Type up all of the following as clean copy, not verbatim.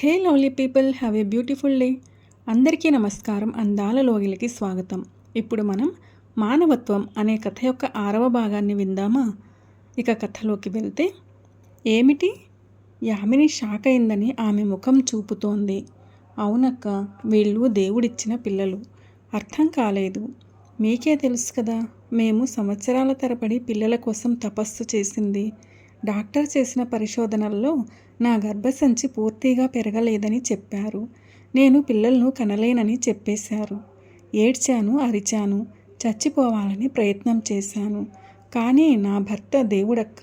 Hey lovely people, have a beautiful day. అందరికీ నమస్కారం. అందాల లోగిలికి స్వాగతం. ఇప్పుడు మనం మానవత్వం అనే కథ యొక్క 6వ భాగాన్ని విందామా? ఇక కథలోకి వెళ్తే, ఏమిటి? యామిని షాక్ అయిందని ఆమె ముఖం చూపుతోంది. అవునక్క, వీళ్ళు దేవుడిచ్చిన పిల్లలు. అర్థం కాలేదు. మీకే తెలుసు కదా, మేము సంవత్సరాల తరబడి పిల్లల కోసం తపస్సు చేసింది. డాక్టర్ చేసిన పరిశోధనల్లో నా గర్భసంచి పూర్తిగా పెరగలేదని చెప్పారు. నేను పిల్లలను కనలేనని చెప్పేశారు. ఏడ్చాను, అరిచాను, చచ్చిపోవాలని ప్రయత్నం చేశాను. కానీ నా భర్త దేవుడక్క,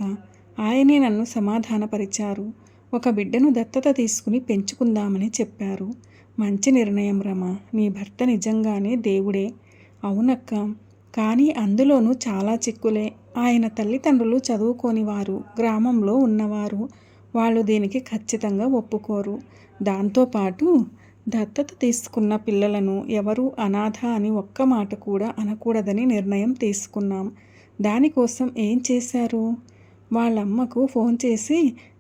ఆయనే నన్ను సమాధానపరిచారు. ఒక బిడ్డను దత్తత తీసుకుని పెంచుకుందామని చెప్పారు. మంచి నిర్ణయం రమ. నీ భర్త నిజంగానే దేవుడే. అవునక్క, కానీ అందులోనూ చాలా చిక్కులే. ఆయన తల్లిదండ్రులు చదువుకోని వారు, గ్రామంలో ఉన్నవారు. వాళ్ళు దీనికి ఖచ్చితంగా ఒప్పుకోరు. దాంతోపాటు దత్తత తీసుకున్న పిల్లలను ఎవరూ అనాథ అని ఒక్క మాట కూడా అనకూడదని నిర్ణయం తీసుకున్నాం. దానికోసం ఏం చేశారు? వాళ్ళమ్మకు ఫోన్ చేసి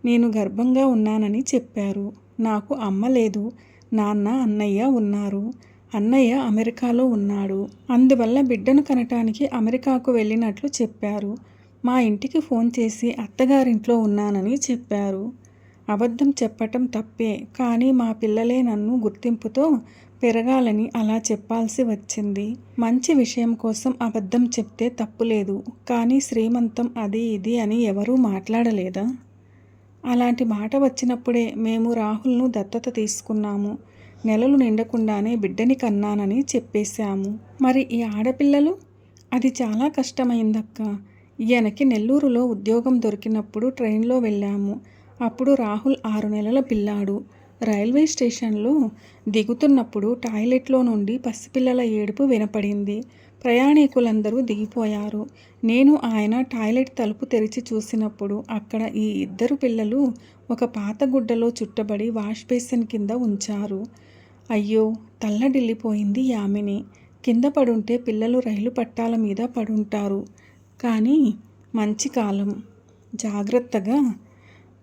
నేను గర్భంగా ఉన్నానని చెప్పారు. నాకు అమ్మ లేదు, నాన్న, అన్నయ్య ఉన్నారు. అన్నయ్య అమెరికాలో ఉన్నాడు. అందువల్ల బిడ్డను కనటానికి అమెరికాకు వెళ్ళినట్లు చెప్పారు. మా ఇంటికి ఫోన్ చేసి అత్తగారింట్లో ఉన్నానని చెప్పారు. అబద్ధం చెప్పటం తప్పే, కానీ మా పిల్లలే నన్ను గుర్తింపుతో పెరగాలని అలా చెప్పాల్సి వచ్చింది. మంచి విషయం కోసం అబద్ధం చెప్తే తప్పులేదు, కానీ శ్రీమంతం అది ఇది అని ఎవరూ మాట్లాడలేదా? అలాంటి మాట వచ్చినప్పుడే మేము రాహుల్ను దత్తత తీసుకున్నాము. నెలలు నిండకుండానే బిడ్డని కన్నానని చెప్పేశాము. మరి ఈ ఆడపిల్లలు? అది చాలా కష్టమైందక్క. ఈయనకి నెల్లూరులో ఉద్యోగం దొరికినప్పుడు ట్రైన్లో వెళ్ళాము. అప్పుడు రాహుల్ 6 నెలల పిల్లాడు. రైల్వే స్టేషన్లో దిగుతున్నప్పుడు టాయిలెట్లో నుండి పసిపిల్లల ఏడుపు వినపడింది. ప్రయాణికులందరూ దిగిపోయారు. నేను ఆయన టాయిలెట్ తలుపు తెరిచి చూసినప్పుడు అక్కడ ఈ 2 పిల్లలు ఒక పాత గుడ్డలో చుట్టబడి వాష్ బేసిన్ కింద ఉంచారు. అయ్యో, తల్లడిల్లిపోయింది యామిని. కింద పడుంటే పిల్లలు రైలు పట్టాల మీద పడుంటారు. కానీ మంచి కాలం, జాగ్రత్తగా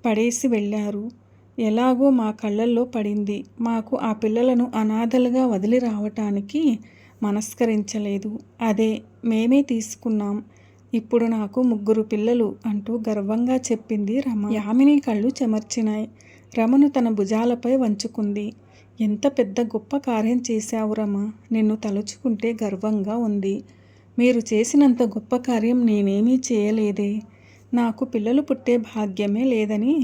పడేసి వెళ్ళారు. ఎలాగో మా కళ్ళల్లో పడింది. మాకు ఆ పిల్లలను అనాథలుగా వదిలి రావటానికి మనస్కరించలేదు. అదే మేమే తీసుకున్నాం. ఇప్పుడు నాకు 3 పిల్లలు అంటూ గర్వంగా చెప్పింది రమ. యామిని కళ్ళు చెమర్చినాయి. రమను తన భుజాలపై వంచుకుంది. ఎంత పెద్ద గొప్ప కార్యం చేశావు రమ. నిన్ను తలుచుకుంటే గర్వంగా ఉంది. మీరు చేసినంత గొప్ప కార్యం నేనేమీ చేయలేదే. నాకు పిల్లలు పుట్టే భాగ్యమే లేదని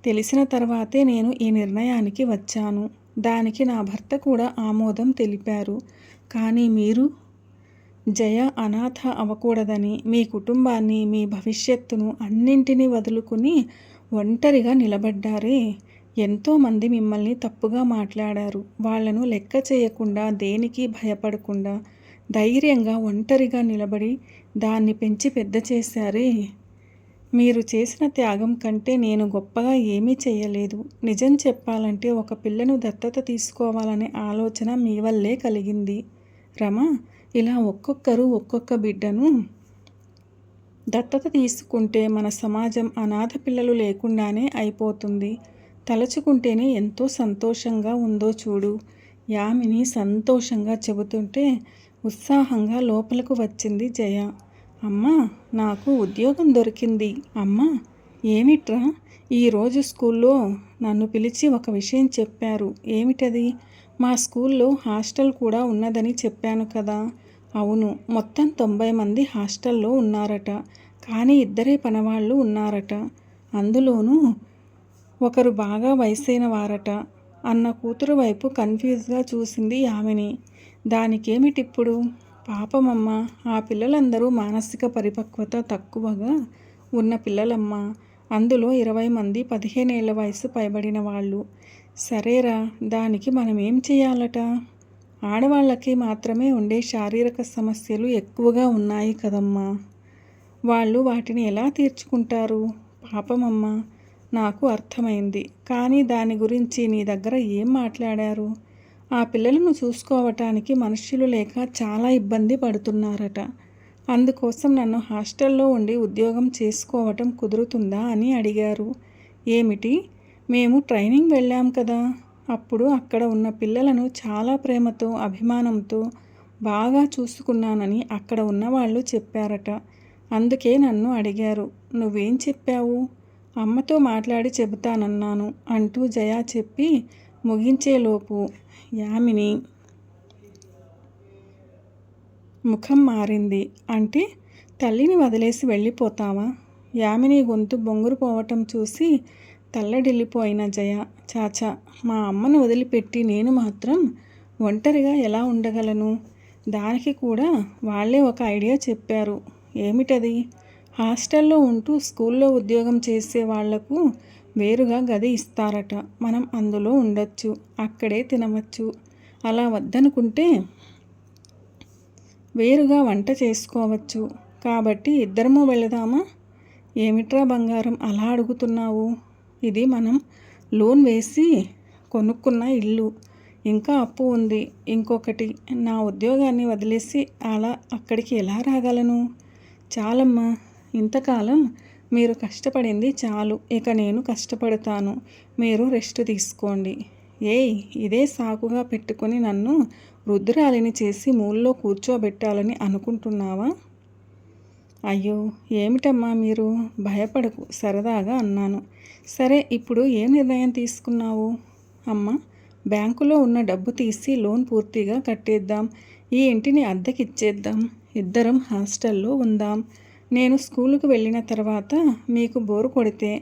తెలిసిన తర్వాతే నేను ఈ నిర్ణయానికి వచ్చాను. దానికి నా భర్త కూడా ఆమోదం తెలిపారు. కానీ మీరు జయ అనాథ అవ్వకూడదని మీ కుటుంబాన్ని, మీ భవిష్యత్తును అన్నింటినీ వదులుకుని ఒంటరిగా నిలబడ్డారే. ఎంతోమంది మిమ్మల్ని తప్పుగా మాట్లాడారు. వాళ్లను లెక్క చేయకుండా, దేనికి భయపడకుండా ధైర్యంగా ఒంటరిగా నిలబడి దాన్ని పెంచి పెద్ద చేశారే. మీరు చేసిన త్యాగం కంటే నేను గొప్పగా ఏమీ చేయలేదు. నిజం చెప్పాలంటే ఒక పిల్లను దత్తత తీసుకోవాలనే ఆలోచన మీ వల్లే కలిగింది రమ. ఇలా ఒక్కొక్కరు ఒక్కొక్క బిడ్డను దత్తత తీసుకుంటే మన సమాజం అనాథ పిల్లలు లేకుండానే అయిపోతుంది. తలుచుకుంటేనే ఎంతో సంతోషంగా ఉందో చూడు. యామిని సంతోషంగా చెబుతుంటే ఉత్సాహంగా లోపలకు వచ్చింది జయ. అమ్మా, నాకు ఉద్యోగం దొరికింది. అమ్మా, ఏమిట్రా? ఈరోజు స్కూల్లో నన్ను పిలిచి ఒక విషయం చెప్పారు. ఏమిటది? మా స్కూల్లో హాస్టల్ కూడా ఉన్నదని చెప్పాను కదా. అవును, మొత్తం 90 మంది హాస్టల్లో ఉన్నారట. కానీ 2 పనవాళ్ళు ఉన్నారట. అందులోనూ ఒకరు బాగా వయసైన వారట. అన్న కూతురు వైపు కన్ఫ్యూజ్గా చూసింది యామిని. దానికేమిటిప్పుడు? పాపమమ్మ, ఆ పిల్లలందరూ మానసిక పరిపక్వత తక్కువగా ఉన్న పిల్లలమ్మ. అందులో 20 మంది 15 ఏళ్ల వయసు పైబడిన వాళ్ళు. సరేరా, దానికి మనం ఏం చేయాలట? ఆడవాళ్ళకి మాత్రమే ఉండే శారీరక సమస్యలు ఎక్కువగా ఉన్నాయి కదమ్మా. వాళ్ళు వాటిని ఎలా తీర్చుకుంటారు? పాపమమ్మ, నాకు అర్థమైంది. కానీ దాని గురించి నీ దగ్గర ఏం మాట్లాడారు? ఆ పిల్లలను చూసుకోవటానికి మనుష్యులు లేక చాలా ఇబ్బంది పడుతున్నారట. అందుకోసం నన్ను హాస్టల్లో ఉండి ఉద్యోగం చేసుకోవటం కుదురుతుందా అని అడిగారు. ఏమిటి? మేము ట్రైనింగ్ వెళ్ళాం కదా. అప్పుడు అక్కడ ఉన్న పిల్లలను చాలా ప్రేమతో అభిమానంతో బాగా చూసుకున్నానని అక్కడ ఉన్నవాళ్ళు చెప్పారట. అందుకే నన్ను అడిగారు, నువ్వేం చెప్పావు? అమ్మతో మాట్లాడి చెబుతానన్నాను అంటూ జయ చెప్పి ముగించేలోపు యామిని ముఖం మారింది. అంటే తల్లిని వదిలేసి వెళ్ళిపోతావా? యామిని గొంతు బొంగురు పోవటం చూసి తల్లడిల్లిపోయిన జయ, చాచా, మా అమ్మను వదిలిపెట్టి నేను మాత్రం ఒంటరిగా ఎలా ఉండగలను? దానికి కూడా వాళ్ళే ఒక ఐడియా చెప్పారు. ఏమిటది? హాస్టల్లో ఉంటూ స్కూల్లో ఉద్యోగం చేసే వాళ్లకు వేరుగా గది ఇస్తారట. మనం అందులో ఉండొచ్చు, అక్కడే తినవచ్చు. అలా వద్దనుకుంటే వేరుగా వంట చేసుకోవచ్చు. కాబట్టి ఇద్దరము వెళదామా? ఏమిట్రా బంగారం అలా అడుగుతున్నావు? ఇది మనం లోన్ వేసి కొనుక్కున్న ఇల్లు. ఇంకా అప్పు ఉంది. ఇంకొకటి, నా ఉద్యోగాన్ని వదిలేసి అలా అక్కడికి ఎలా రాగలను? చాలమ్మా, ఇంతకాలం మీరు కష్టపడింది చాలు. ఇక నేను కష్టపడతాను. మీరు రెస్ట్ తీసుకోండి. ఏయ్, ఇదే సాకుగా పెట్టుకొని నన్ను వృద్ధురాలిని చేసి మూల్లో కూర్చోబెట్టాలని అనుకుంటున్నావా? అయ్యో, ఏమిటమ్మా మీరు? భయపడకు, సరదాగా అన్నాను. సరే, ఇప్పుడు ఏ నిర్ణయం తీసుకున్నావు? అమ్మ, బ్యాంకులో ఉన్న డబ్బు తీసి లోన్ పూర్తిగా కట్టేద్దాం. ఈ ఇంటిని అద్దెకిచ్చేద్దాం. ఇద్దరం హాస్టల్లో ఉందాం. నేను స్కూలుకు వెళ్ళిన తర్వాత మీకు బోరు కొడితే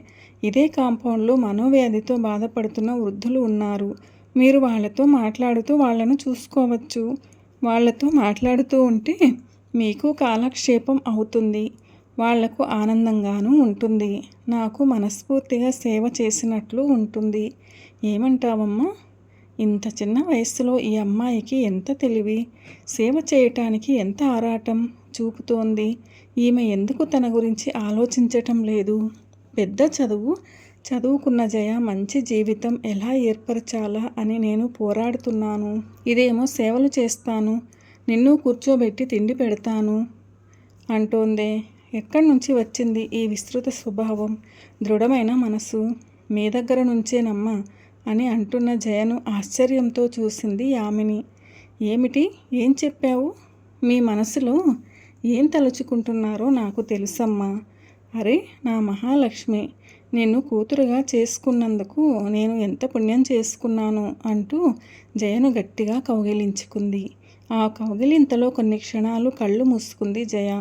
ఇదే కాంపౌండ్లో మనోవ్యాధితో బాధపడుతున్న వృద్ధులు ఉన్నారు. మీరు వాళ్ళతో మాట్లాడుతూ వాళ్ళను చూసుకోవచ్చు. వాళ్ళతో మాట్లాడుతూ ఉంటే మీకు కాలక్షేపం అవుతుంది. వాళ్లకు ఆనందంగానూ ఉంటుంది. నాకు మనస్ఫూర్తిగా సేవ చేసినట్లు ఉంటుంది. ఏమంటావమ్మా? ఇంత చిన్న వయస్సులో ఈ అమ్మాయికి ఎంత తెలివి! సేవ చేయటానికి ఎంత ఆరాటం చూపుతోంది. ఈమె ఎందుకు తన గురించి ఆలోచించటం లేదు? పెద్ద చదువుకున్న జయ మంచి జీవితం ఎలా ఏర్పరచాలా అని నేను పోరాడుతున్నాను. ఇదేమో సేవలు చేస్తాను, నిన్ను కూర్చోబెట్టి తిండి పెడతాను అంటోందే. ఎక్కడి నుంచి వచ్చింది ఈ విస్తృత స్వభావం, దృఢమైన మనసు? మీ దగ్గర నుంచేనమ్మా అని అంటున్న జయను ఆశ్చర్యంతో చూసింది యామిని. ఏమిటి? ఏం చెప్పావు? మీ మనసులో ఏం తలుచుకుంటున్నారో నాకు తెలుసమ్మా. అరే నా మహాలక్ష్మి, నిన్ను కూతురుగా చేసుకున్నందుకు నేను ఎంత పుణ్యం చేసుకున్నాను అంటూ జయను గట్టిగా కౌగిలించుకుంది. ఆ కౌగిలింతలో కొన్ని క్షణాలు కళ్ళు మూసుకుంది జయ.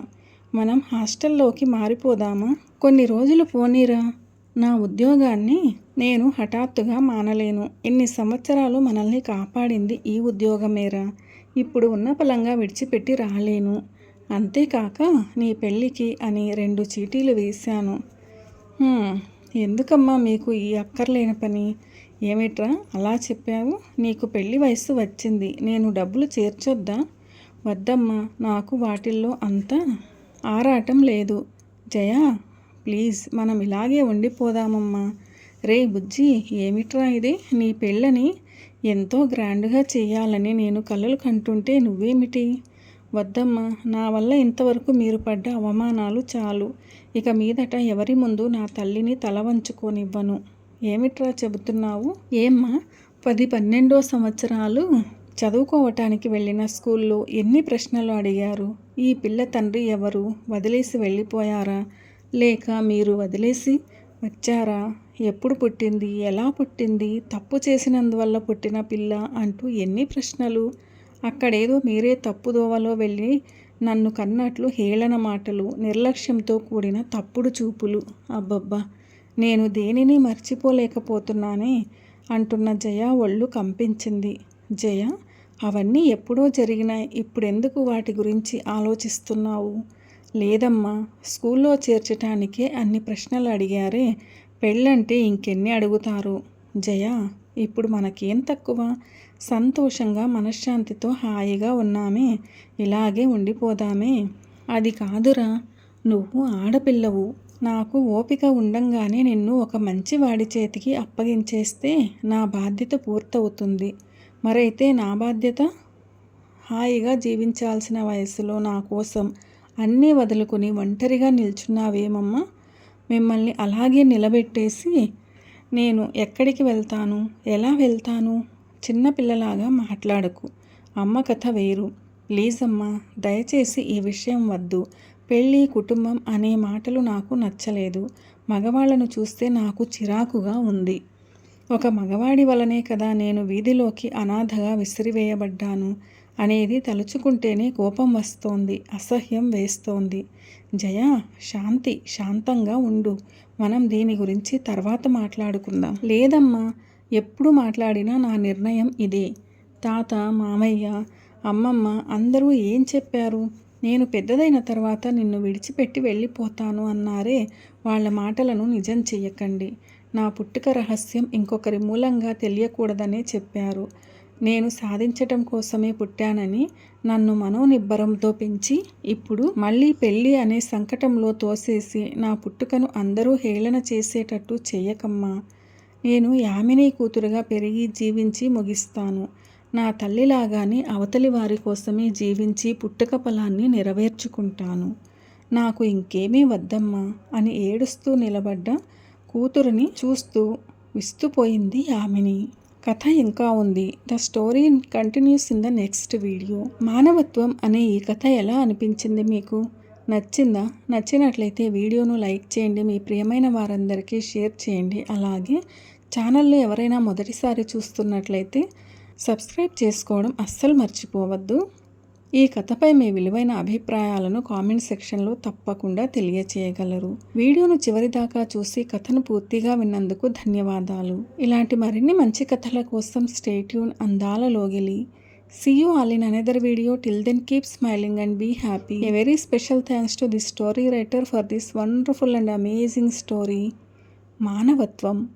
మనం హాస్టల్లోకి మారిపోదామా? కొన్ని రోజులు పోనీరా. నా ఉద్యోగాన్ని నేను హఠాత్తుగా మానలేను. ఇన్ని సంవత్సరాలు మనల్ని కాపాడింది ఈ ఉద్యోగమేరా. ఇప్పుడు ఉన్న పలంగా విడిచిపెట్టి రాలేను. అంతేకాక నీ పెళ్ళికి అని 2 చీటీలు వేశాను. ఎందుకమ్మా మీకు ఈ అక్కర్లేని పని? ఏమిట్రా అలా చెప్పావు? నీకు పెళ్లి వయస్సు వచ్చింది. నేను డబ్బులు చేర్చొద్దా? వద్దమ్మా, నాకు వాటిల్లో అంత ఆరాటం లేదు. జయా, ప్లీజ్, మనం ఇలాగే ఉండిపోదామమ్మా. రే బుజ్జి, ఏమిట్రా ఇది? నీ పెళ్ళని ఎంతో గ్రాండ్గా చెయ్యాలని నేను కలలు కంటుంటే నువ్వేమిటి? వద్దమ్మా, నా వల్ల ఇంతవరకు మీరు పడ్డ అవమానాలు చాలు. ఇక మీదట ఎవరి ముందు నా తల్లిని తల వంచుకోనివ్వను. ఏమిట్రా చెబుతున్నావు? ఏమ్మా, 10-12 సంవత్సరాలు చదువుకోవటానికి వెళ్ళిన స్కూల్లో ఎన్ని ప్రశ్నలు అడిగారు? ఈ పిల్ల తండ్రి ఎవరు? వదిలేసి వెళ్ళిపోయారా? లేక మీరు వదిలేసి వచ్చారా? ఎప్పుడు పుట్టింది? ఎలా పుట్టింది? తప్పు చేసినందువల్ల పుట్టిన పిల్ల అంటూ ఎన్ని ప్రశ్నలు! అక్కడేదో మీరే తప్పుదోవలో వెళ్ళి నన్ను కన్నట్లు హేళన మాటలు, నిర్లక్ష్యంతో కూడిన తప్పుడు చూపులు. అబ్బబ్బా, నేను దేనిని మర్చిపోలేకపోతున్నానే అంటున్న జయ ఒళ్ళు కంపించింది. జయ, అవన్నీ ఎప్పుడో జరిగినాయి. ఇప్పుడెందుకు వాటి గురించి ఆలోచిస్తున్నావు? లేదమ్మా, స్కూల్లో చేర్చటానికే అన్ని ప్రశ్నలు అడిగారే, పెళ్ళంటే ఇంకెన్ని అడుగుతారు? జయ, ఇప్పుడు మనకేం తక్కువ? సంతోషంగా మనశ్శాంతితో హాయిగా ఉన్నామే, ఇలాగే ఉండిపోదామే. అది కాదురా, నువ్వు ఆడపిల్లవు. నాకు ఓపిక ఉండంగానే నిన్ను ఒక మంచి వాడి చేతికి అప్పగించేస్తే నా బాధ్యత పూర్తవుతుంది. మరైతే నా బాధ్యత? హాయిగా జీవించాల్సిన వయసులో నా కోసం అన్నీ వదులుకుని ఒంటరిగా నిల్చున్నావేమమ్మా? మిమ్మల్ని అలాగే నిలబెట్టేసి నేను ఎక్కడికి వెళ్తాను, ఎలా వెళ్తాను? చిన్నపిల్లలాగా మాట్లాడకు. అమ్మ కథ వేరు. ప్లీజ్ అమ్మా, దయచేసి ఈ విషయం వద్దు. పెళ్ళి, కుటుంబం అనే మాటలు నాకు నచ్చలేదు. మగవాళ్లను చూస్తే నాకు చిరాకుగా ఉంది. ఒక మగవాడి వలనే కదా నేను వీధిలోకి అనాథగా విసిరివేయబడ్డాను అనేది తలుచుకుంటేనే కోపం వస్తోంది, అసహ్యం వేస్తోంది. జయ, శాంతి, శాంతంగా ఉండు. మనం దీని గురించి తర్వాత మాట్లాడుకుందాం. లేదమ్మా, ఎప్పుడు మాట్లాడినా నా నిర్ణయం ఇదే. తాత, మామయ్య, అమ్మమ్మ అందరూ ఏం చెప్పారు? నేను పెద్దదైన తర్వాత నిన్ను విడిచిపెట్టి వెళ్ళిపోతాను అన్నారే. వాళ్ళ మాటలను నిజం చెయ్యకండి. నా పుట్టుక రహస్యం ఇంకొకరి మూలంగా తెలియకూడదనే చెప్పారు. నేను సాధించటం కోసమే పుట్టానని నన్ను మనోనిబ్బరంతో పెంచి ఇప్పుడు మళ్ళీ పెళ్ళి అనే సంకటంలో తోసేసి నా పుట్టుకను అందరూ హేళన చేసేటట్టు చెయ్యకమ్మా. నేను యామిని కూతురుగా పెరిగి జీవించి ముగిస్తాను. నా తల్లిలాగానే అవతలి వారి కోసమే జీవించి పుట్టుక ఫలాన్ని నెరవేర్చుకుంటాను. నాకు ఇంకేమీ వద్దమ్మా అని ఏడుస్తూ నిలబడ్డ కూతురుని చూస్తూ విస్తుపోయింది యామిని. కథ ఇంకా ఉంది. The story continuous in the next video. మానవత్వం అనే ఈ కథ ఎలా అనిపించింది మీకు? నచ్చిందా? నచ్చినట్లయితే వీడియోను లైక్ చేయండి, మీ ప్రియమైన వారందరికీ షేర్ చేయండి. అలాగే ఛానల్లో ఎవరైనా మొదటిసారి చూస్తున్నట్లయితే సబ్స్క్రైబ్ చేసుకోవడం అస్సలు మర్చిపోవద్దు. ఈ కథపై మీ విలువైన అభిప్రాయాలను కామెంట్ సెక్షన్లో తప్పకుండా తెలియచేయగలరు. వీడియోను చివరిదాకా చూసి కథను పూర్తిగా విన్నందుకు ధన్యవాదాలు. ఇలాంటి మరిన్ని మంచి కథల కోసం స్టే ట్యూన్. అందాల లోగిలి. See you all in another video. Till then, keep smiling and be happy. A very special thanks to the story writer for this wonderful and amazing story. మానవత్వం.